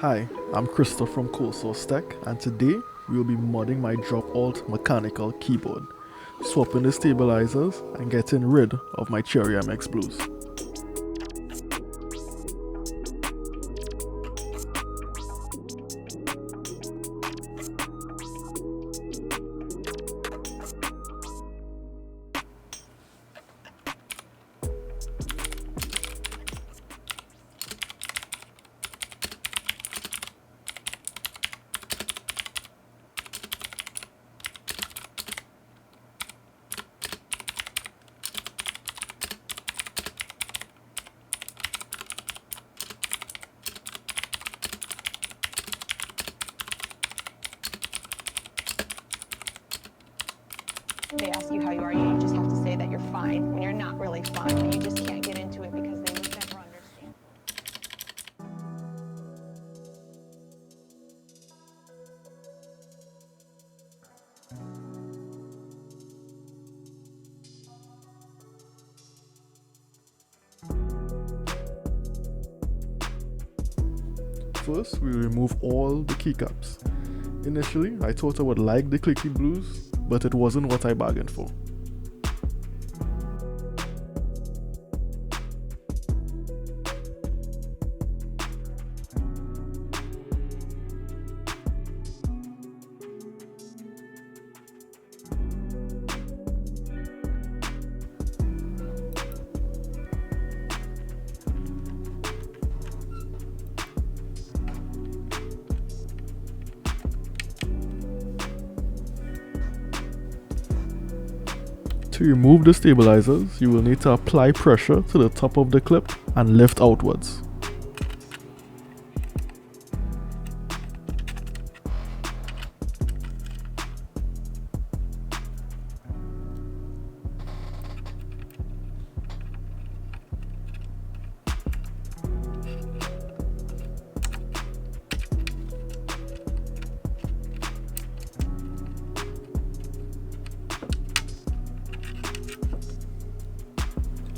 Hi, I'm Christopher from Course Tech, and today we will be modding my Drop Alt mechanical keyboard, swapping the stabilizers and getting rid of my Cherry MX Blues. They ask you how you are, you just have to say that you're fine when you're not really fine, but you just can't get into it because they would never understand. First, we remove all the keycaps. Initially, I thought I would like the clicky blues, but it wasn't what I bargained for. To remove the stabilizers, you will need to apply pressure to the top of the clip and lift outwards.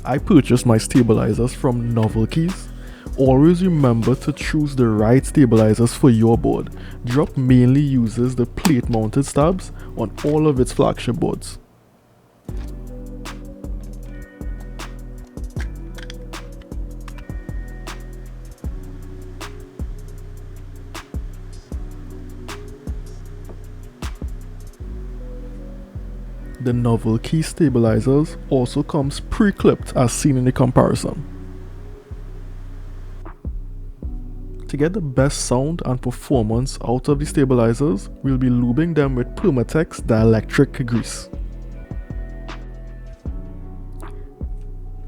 I purchased my stabilizers from Novelkeys. Always remember to choose the right stabilizers for your board. Drop mainly uses the plate mounted stabs on all of its flagship boards. The Novelkeys stabilizers also comes pre-clipped as seen in the comparison. To get the best sound and performance out of the stabilizers, we'll be lubing them with Permatex dielectric grease.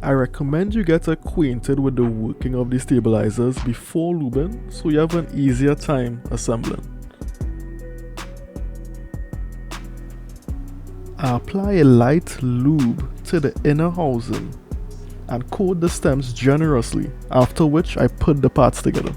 I recommend you get acquainted with the working of the stabilizers before lubing so you have an easier time assembling. I apply a light lube to the inner housing and coat the stems generously, after which I put the parts together.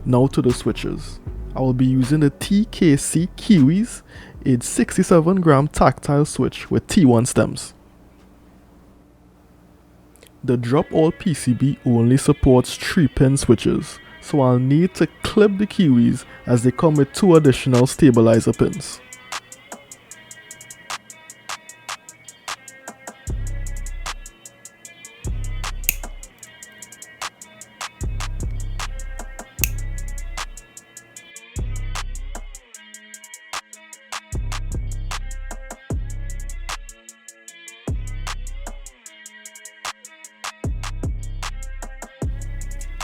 Now to the switches. I will be using the TKC Kiwis, a 67-gram tactile switch with T1 stems. The Drop Alt PCB only supports 3-pin switches, so I'll need to clip the Kiwis as they come with 2 additional stabilizer pins.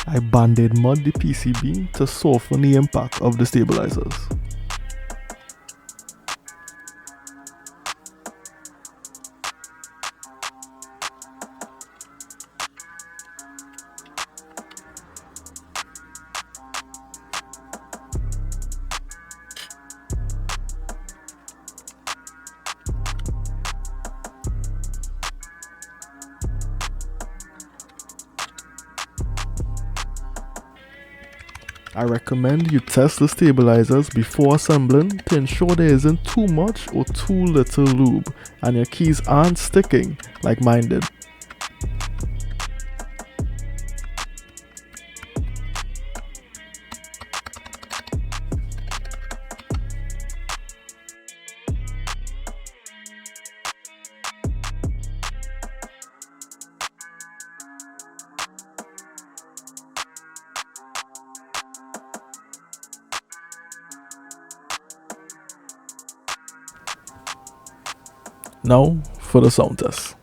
I band-aid mud the PCB to soften the impact of the stabilizers. I recommend you test the stabilizers before assembling to ensure there isn't too much or too little lube and your keys aren't sticking like mine did. Now for the sound test.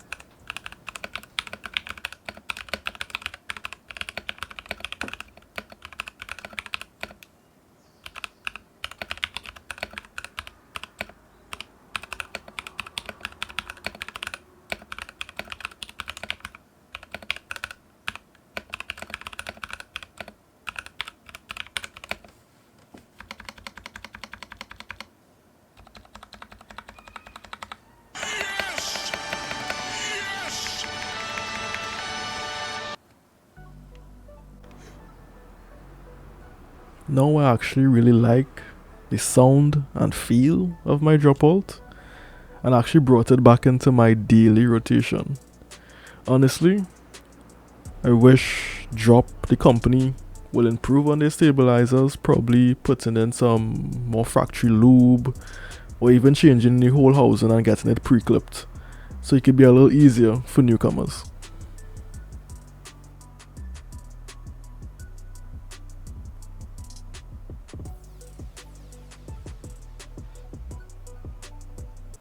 Now I actually really like the sound and feel of my dropout, and actually brought it back into my daily rotation. Honestly, I wish Drop, the company, will improve on their stabilizers, probably putting in some more factory lube, or even changing the whole housing and getting it pre-clipped, so it could be a little easier for newcomers.